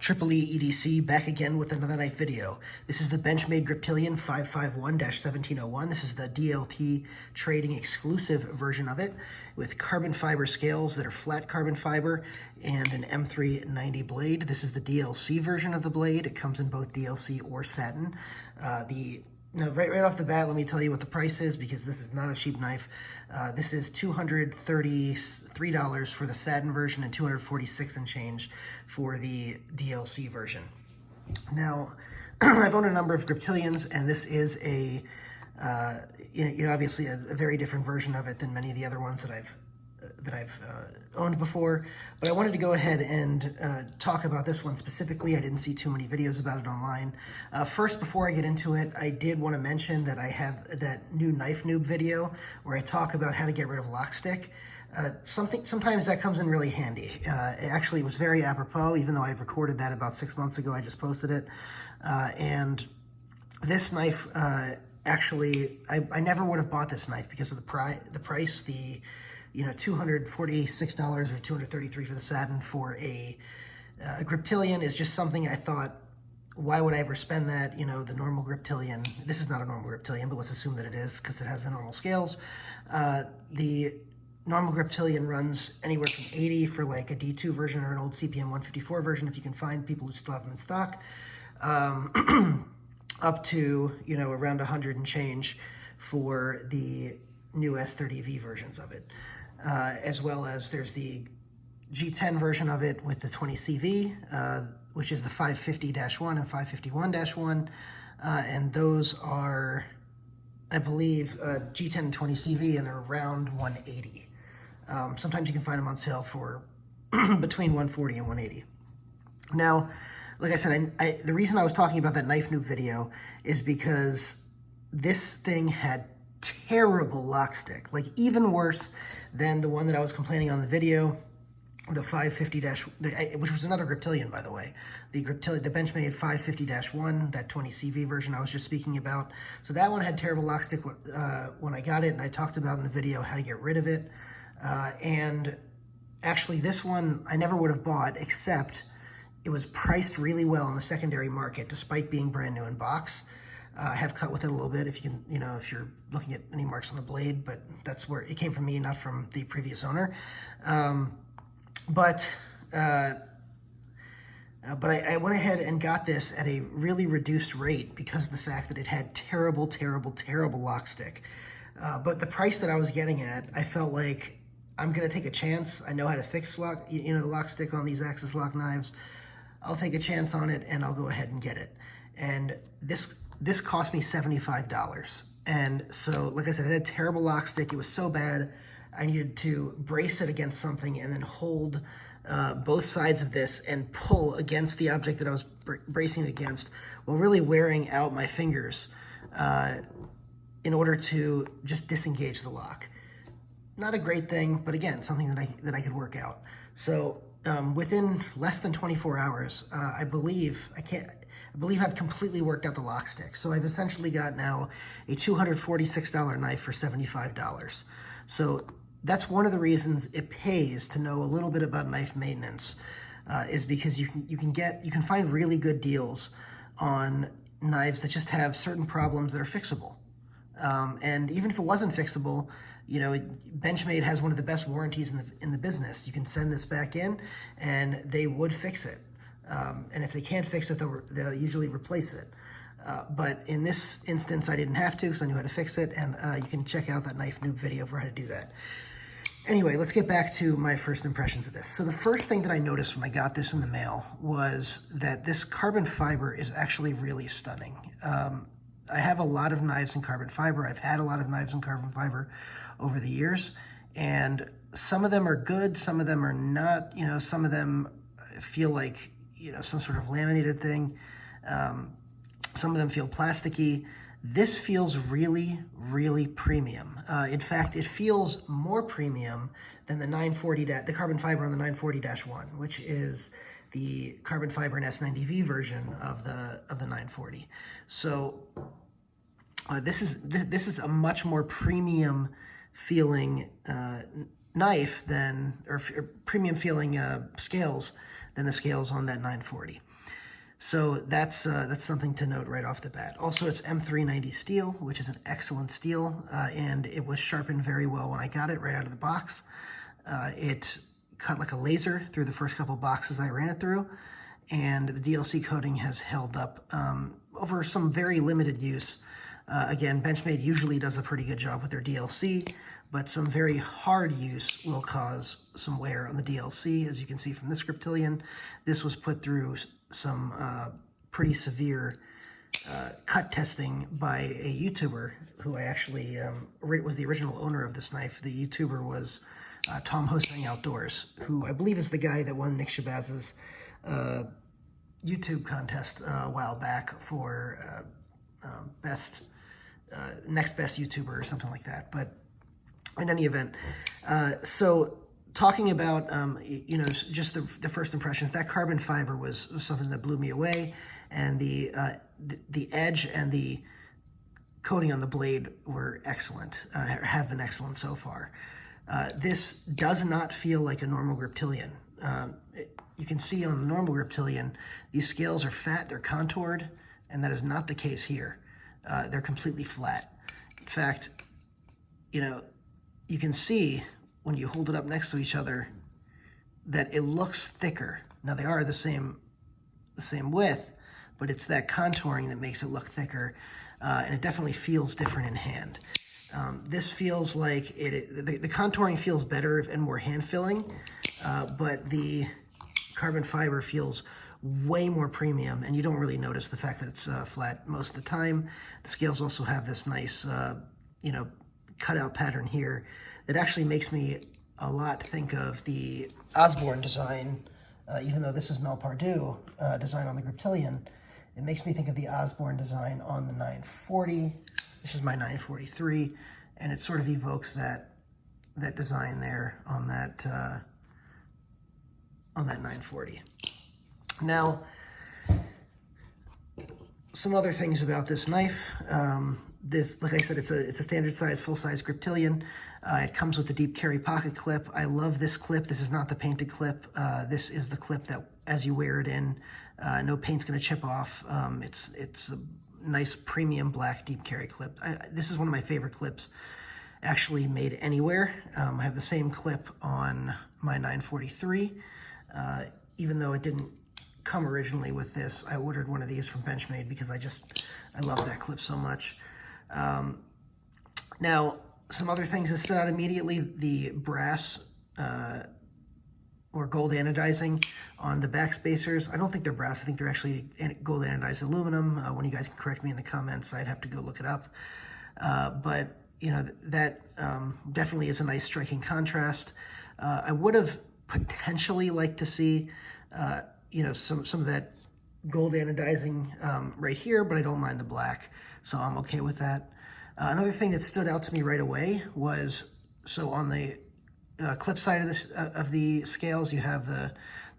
Triple E EDC back again with another knife video. This is the Benchmade Griptilian 551-1701. This is the DLT trading exclusive version of it with carbon fiber scales that are flat carbon fiber and an m390 blade. This is the DLC version of the blade. It comes in both DLC or satin. Right off the bat, let me tell you what the price is because this is not a cheap knife. This is $233 for the satin version and $246 and change for the DLC version. Now, I've owned a number of Griptilians, and this is a, obviously a very different version of it than many of the other ones that I've owned before. But I wanted to go ahead and talk about this one specifically. I didn't see too many videos about it online. First, before I get into it, I did want to mention that I have that new knife noob video where I talk about how to get rid of lock stick. Sometimes that comes in really handy. It actually was very apropos, even though I've recorded that about 6 months ago. I just posted it. And this knife, actually, I never would have bought this knife because of the price, $246 or $233 for the satin for a Griptilian is just something I thought, why would I ever spend that? The normal Griptilian, this is not a normal Griptilian, but let's assume that it is because it has the normal scales. The normal Griptilian runs anywhere from 80 for like a D2 version or an old CPM 154 version, if you can find people who still have them in stock, up to, around 100 and change for the new S30V versions of it. As well as there's the G10 version of it with the 20CV, which is the 550-1 and 551-1. And those are, I believe, G10 and 20CV, and they're around 180. Sometimes you can find them on sale for between 140 and 180. Now, like I said, the reason I was talking about that knife noob video is because this thing had terrible lock stick, like even worse than the one that I was complaining on the video, the 550-, which was another Griptilian, by the way, the Benchmade 550-1, that 20 CV version I was just speaking about. So that one had terrible lock stick when I got it, and I talked about in the video how to get rid of it. And actually this one I never would have bought, except it was priced really well in the secondary market, despite being brand new in box. I have cut with it a little bit if you can, if you're looking at any marks on the blade, but that's where it came from me, not from the previous owner. But I went ahead and got this at a really reduced rate because of the fact that it had terrible, terrible, terrible lock stick. But the price that I was getting at, I felt like I'm going to take a chance. I know how to fix the lock stick on these Axis lock knives. I'll take a chance on it and I'll go ahead and get it. And this cost me $75. And so, like I said, it had terrible lock stick. It was so bad, I needed to brace it against something and then hold both sides of this and pull against the object that I was bracing it against while really wearing out my fingers in order to just disengage the lock. Not a great thing, but again, something that I could work out. So within less than 24 hours, I believe I've completely worked out the lock stick. So I've essentially got now a $246 knife for $75. So that's one of the reasons it pays to know a little bit about knife maintenance, is because you can find really good deals on knives that just have certain problems that are fixable. And even if it wasn't fixable, Benchmade has one of the best warranties in the business. You can send this back in and they would fix it. And if they can't fix it, they'll usually replace it. But in this instance, I didn't have to because I knew how to fix it, and you can check out that knife noob video for how to do that. Anyway, let's get back to my first impressions of this. So the first thing that I noticed when I got this in the mail was that this carbon fiber is actually really stunning. I have a lot of knives in carbon fiber. I've had a lot of knives in carbon fiber over the years, and some of them are good, some of them are not. Some of them feel like some sort of laminated thing. Some of them feel plasticky. This feels really, really premium. In fact, it feels more premium than the 940, the carbon fiber on the 940-1, which is the carbon fiber and S90V version of the 940. So this is a much more premium feeling knife than, or premium feeling scales than the scales on that 940. So that's something to note right off the bat. Also, it's m390 steel, which is an excellent steel, and it was sharpened very well when I got it right out of the box. It cut like a laser through the first couple boxes I ran it through, and the DLC coating has held up over some very limited use. Again, Benchmade usually does a pretty good job with their DLC, but some very hard use will cause some wear on the DLC, as you can see from this Griptilian. This was put through some pretty severe cut testing by a YouTuber who I actually was the original owner of this knife. The YouTuber was Tom Hosting Outdoors, who I believe is the guy that won Nick Shabazz's YouTube contest a while back for next best YouTuber or something like that. But in any event, so talking about, you know, just the first impressions, that carbon fiber was something that blew me away, and the edge and the coating on the blade were excellent, have been excellent so far. This does not feel like a normal Griptilian. You can see on the normal Griptilian, these scales are fat, they're contoured, and that is not the case here. They're completely flat. In fact, you know, you can see when you hold it up next to each other that it looks thicker. Now they are the same width, but it's that contouring that makes it look thicker, and it definitely feels different in hand. This feels like the contouring feels better and more hand-filling, but the carbon fiber feels way more premium, and you don't really notice the fact that it's flat most of the time. The scales also have this nice, you know, cutout pattern here that actually makes me a lot think of the Osborne design, even though this is Mel Pardue design on the Griptilian. It makes me think of the Osborne design on the 940. This is my 943, and it sort of evokes that design there on that 940. Now, some other things about this knife. This, like I said, it's a standard size, full size Griptilian. It comes with a deep carry pocket clip. I love this clip. This is not the painted clip. This is the clip that, as you wear it in, no paint's going to chip off. It's a nice premium black deep carry clip. This is one of my favorite clips actually made anywhere. I have the same clip on my 943. Even though it didn't come originally with this, I ordered one of these from Benchmade because I love that clip so much. Now, some other things that stood out immediately: the brass or gold anodizing on the back spacers. I don't think they're brass. I think they're actually gold anodized aluminum. When you guys can correct me in the comments, I'd have to go look it up. But you know, that definitely is a nice striking contrast. I would have potentially liked to see, you know, some of that gold anodizing right here, but I don't mind the black, so I'm okay with that. Another thing that stood out to me right away was, so on the clip side of the scales, you have the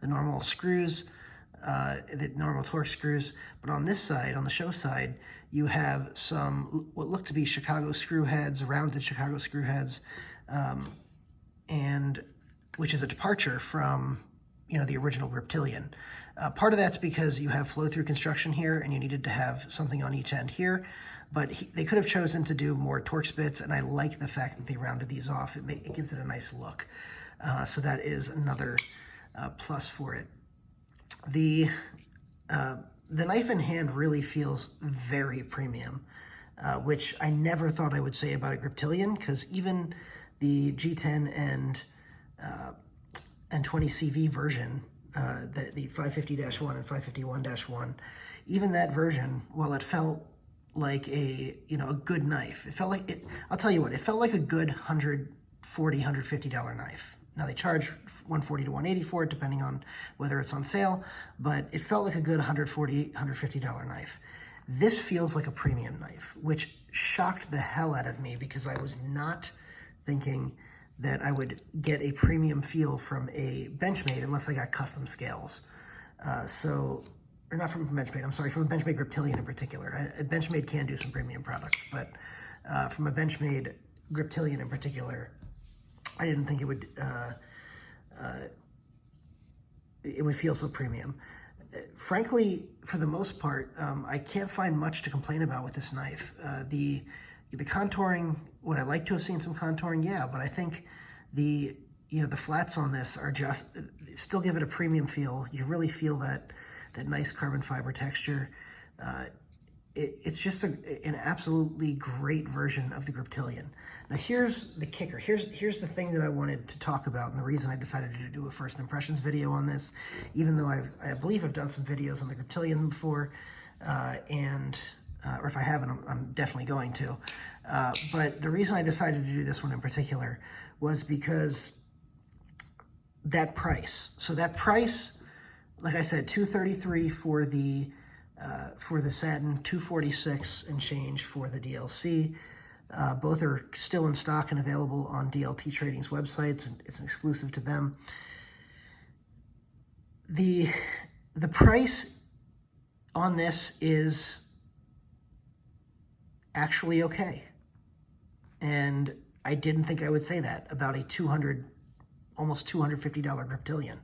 normal screws, the normal torque screws, but on this side, on the show side, you have some what look to be Chicago screw heads, rounded Chicago screw heads, and which is a departure from, you know, the original Griptilian. Part of that's because you have flow-through construction here, and you needed to have something on each end here, but they could have chosen to do more Torx bits, and I like the fact that they rounded these off. It gives it a nice look. So that is another plus for it. The knife in hand really feels very premium, which I never thought I would say about a Griptilian, because even the G10 and 20CV version, the 550-1 and 551-1, even that version, while it felt like a good knife, it felt like it. I'll tell you what, it felt like a good $140, $150 knife. Now they charge $140 to $180 for it, depending on whether it's on sale, but it felt like a good $140, $150 knife. This feels like a premium knife, which shocked the hell out of me because I was not thinking that I would get a premium feel from a Benchmade unless I got custom scales. Or not from Benchmade, I'm sorry, from a Benchmade Griptilian in particular. Benchmade can do some premium products, but from a Benchmade Griptilian in particular, I didn't think it would feel so premium. frankly, for the most part, I can't find much to complain about with this knife. The contouring, would I like to have seen some contouring? Yeah, but I think the flats on this are just, still give it a premium feel. You really feel that nice carbon fiber texture. It's just an absolutely great version of the Griptilian. Now here's the kicker. Here's the thing that I wanted to talk about, and the reason I decided to do a first impressions video on this, even though I believe I've done some videos on the Griptilian before, or if I haven't, I'm definitely going to. But the reason I decided to do this one in particular was because that price. So that price, like I said, $233 for the satin, $246 and change for the DLC. Both are still in stock and available on DLT Trading's websites, and it's an exclusive to them. The price on this is actually okay, and I didn't think I would say that about a almost $250 Griptilian.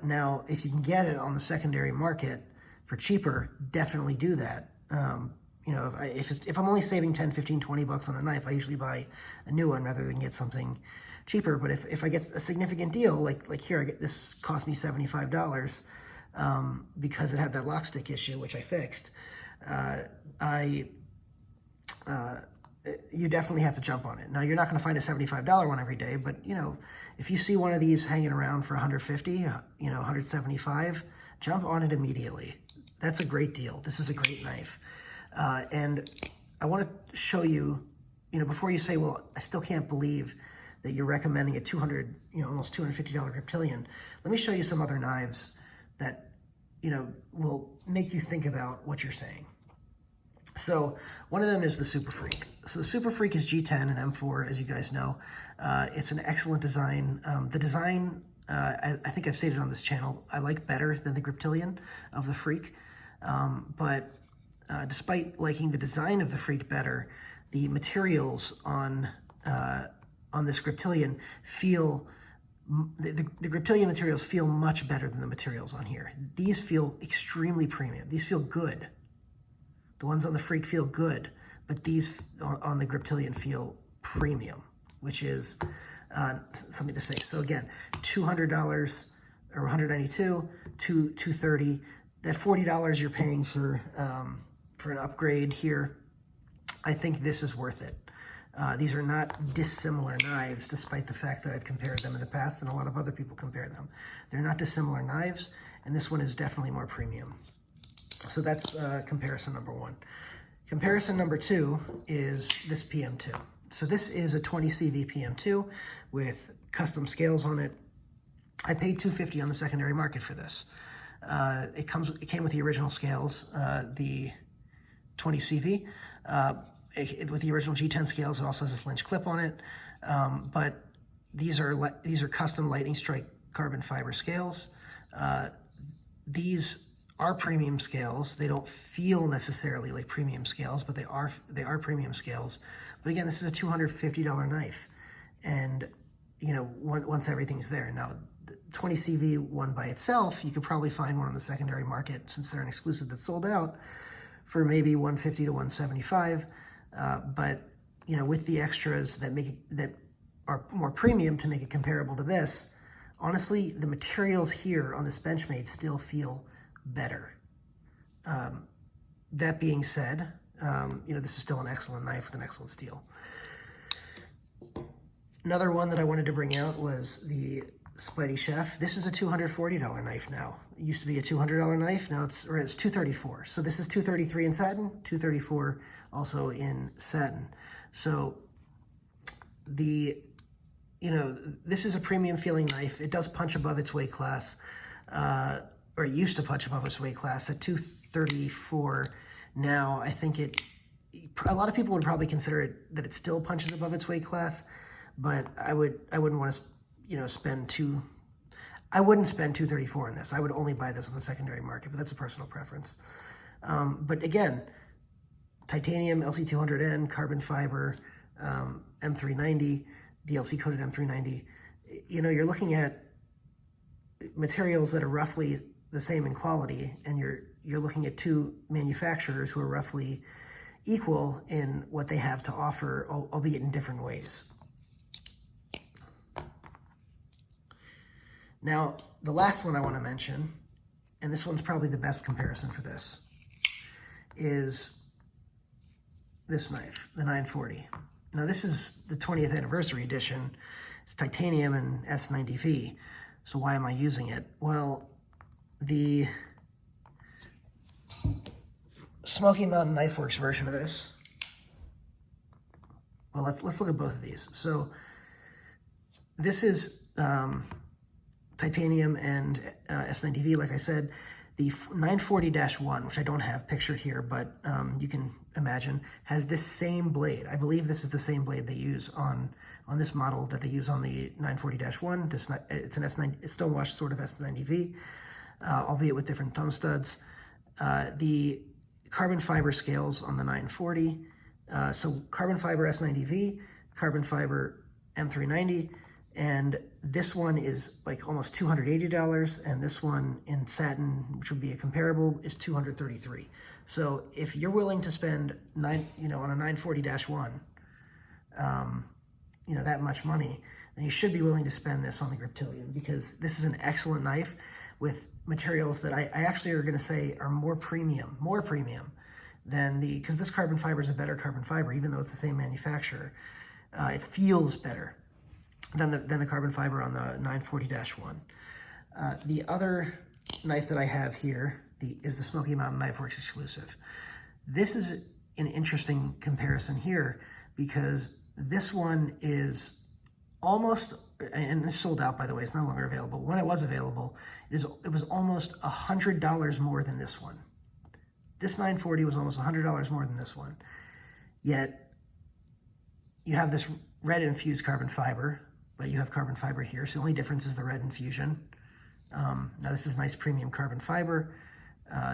Now, if you can get it on the secondary market for cheaper, definitely do that. If I'm only saving 10, 15, 20 bucks on a knife, I usually buy a new one rather than get something cheaper. But if I get a significant deal, like here, this cost me $75 because it had that lock stick issue, which I fixed. You definitely have to jump on it. Now, you're not going to find a $75 one every day, but if you see one of these hanging around for $150, $175, jump on it immediately. That's a great deal. This is a great knife. And I want to show you, before you say, well, I still can't believe that you're recommending a almost $250 Griptilian, let me show you some other knives that, will make you think about what you're saying. So one of them is the Super Freak. So the Super Freak is G10 and M4, as you guys know. It's an excellent design. The design, I think I've stated on this channel, I like better than the Griptilian of the Freak. But despite liking the design of the Freak better, the materials on this Griptilian feel, the Griptilian materials feel much better than the materials on here. These feel extremely premium. These feel good. The ones on the Freak feel good, but these on the Griptilian feel premium, which is something to say. So again, $200 or $192, $230. That $40 you're paying for an upgrade here, I think this is worth it. These are not dissimilar knives, despite the fact that I've compared them in the past and a lot of other people compare them. They're not dissimilar knives, and this one is definitely more premium. So that's comparison number one. Comparison number two is this PM2. So this is a 20 CV PM2 with custom scales on it. I paid $250 on the secondary market for this. It came with the original scales, the 20 CV. With the original G10 scales, it also has this Lynch clip on it. But these are custom lightning strike carbon fiber scales. These are premium scales. They don't feel necessarily like premium scales, but they are premium scales. But again, this is a $250 knife, and once everything's there. Now, the 20 CV one by itself, you could probably find one on the secondary market, since they're an exclusive that's sold out, for maybe $150 to $175. But with the extras that are more premium to make it comparable to this, honestly, the materials here on this Benchmade still feel better. That being said, this is still an excellent knife with an excellent steel. Another one that I wanted to bring out was the Spidey Chef. This is a $240 knife now. It used to be a $200 knife. Now it's $234. So this is $233 in satin, $234 also in satin. So this is a premium feeling knife. It does punch above its weight class, or it used to punch above its weight class at $234. Now I think a lot of people would probably consider it that it still punches above its weight class, but I wouldn't want to I wouldn't spend $234 on this. I would only buy this on the secondary market, but that's a personal preference. But again, titanium, LC200N, carbon fiber, M390, DLC coated M390. You're looking at materials that are roughly the same in quality, and you're looking at two manufacturers who are roughly equal in what they have to offer, albeit in different ways. Now, the last one I want to mention, and this one's probably the best comparison for this, is this knife, the 940. Now, this is the 20th anniversary edition. It's titanium and S90V. So why am I using it? Well, the Smoky Mountain Knife Works version of this. Well, let's look at both of these. So this is titanium and S90V, like I said. The 940-1, which I don't have pictured here, but you can imagine, has this same blade. I believe this is the same blade they use on this model that they use on the 940-1. It's an it's stonewashed sort of S90V, albeit with different thumb studs. The carbon fiber scales on the 940. So carbon fiber S90V, carbon fiber m390, and this one is like almost $280, and this one in satin, which would be a comparable, is $233. So if you're willing to spend on a 940-1, that much money, then you should be willing to spend this on the Griptilian, because this is an excellent knife with materials that I actually are going to say are more premium than because this carbon fiber is a better carbon fiber, even though it's the same manufacturer. It feels better than the carbon fiber on the 940-1. The other knife that I have here is the Smoky Mountain Knife Works Exclusive. This is an interesting comparison here, because this one is almost, and it's sold out, by the way, it's no longer available. When it was available, it was almost $100 more than this one. This 940 was almost $100 more than this one. Yet you have this red infused carbon fiber, but you have carbon fiber here. So the only difference is the red infusion. Now this is nice premium carbon fiber.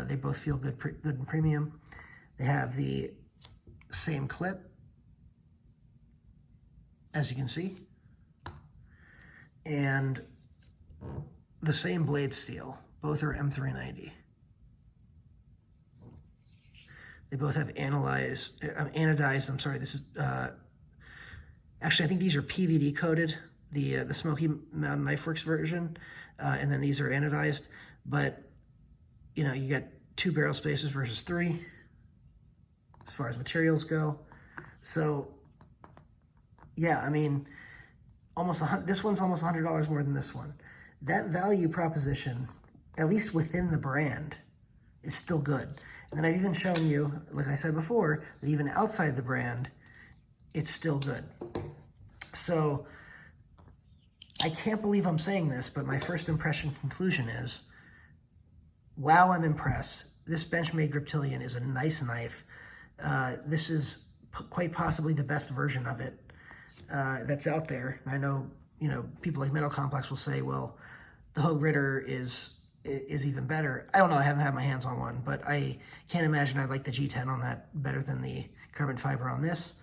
They both feel good and premium. They have the same clip, as you can see, and the same blade steel. Both are m390. They both have anodized, I'm sorry, this is, actually I think these are PVD coated, the Smoky Mountain Knife Works version, and then these are anodized, but you got 2 barrel spaces versus 3 as far as materials go. So yeah, I mean, this one's almost $100 more than this one. That value proposition, at least within the brand, is still good. And then I've even shown you, like I said before, that even outside the brand, it's still good. So I can't believe I'm saying this, but my first impression conclusion is, wow, I'm impressed. This Benchmade Griptilian is a nice knife. This is quite possibly the best version of it that's out there. I know, people like Metal Complex will say, well, the Hogue Ritter is even better. I don't know, I haven't had my hands on one, but I can't imagine I'd like the G10 on that better than the carbon fiber on this.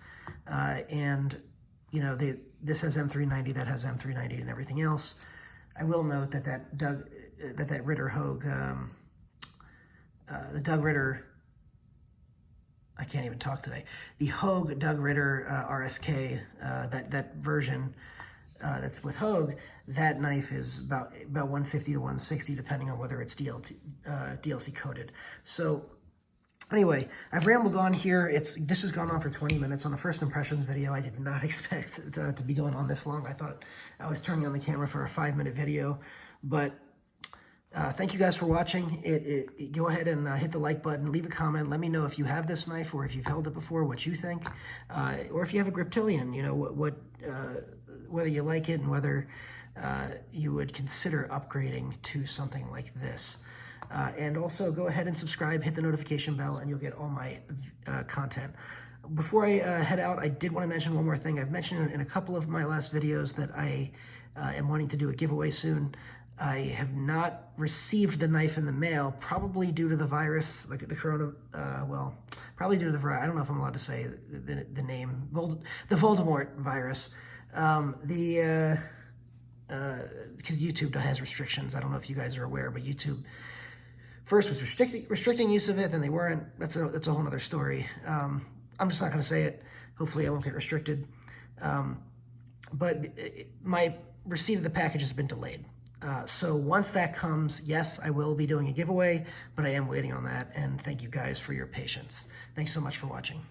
And this has M390, that has M390 and everything else. I will note that that Ritter Hogue, the Doug Ritter, I can't even talk today. The Hogue Doug Ritter RSK, that version that's with Hogue, that knife is about 150 to 160, depending on whether it's DLT coated. So anyway, I've rambled on here. This has gone on for 20 minutes on a first impressions video. I did not expect it to be going on this long. I thought I was turning on the camera for a 5-minute video, but thank you guys for watching. Go ahead and hit the like button, leave a comment, let me know if you have this knife or if you've held it before, what you think, or if you have a Griptilian, whether you like it and whether you would consider upgrading to something like this. And also go ahead and subscribe, hit the notification bell, and you'll get all my content. Before I head out, I did want to mention one more thing. I've mentioned in a couple of my last videos that I am wanting to do a giveaway soon. I have not received the knife in the mail, probably due to the virus, like the corona, probably due to the virus. I don't know if I'm allowed to say the name, the Voldemort virus. Because YouTube has restrictions. I don't know if you guys are aware, but YouTube first was restricting use of it, then they weren't. That's a whole other story. I'm just not going to say it. Hopefully I won't get restricted. But my receipt of the package has been delayed. So once that comes, yes, I will be doing a giveaway, but I am waiting on that. And thank you guys for your patience. Thanks so much for watching.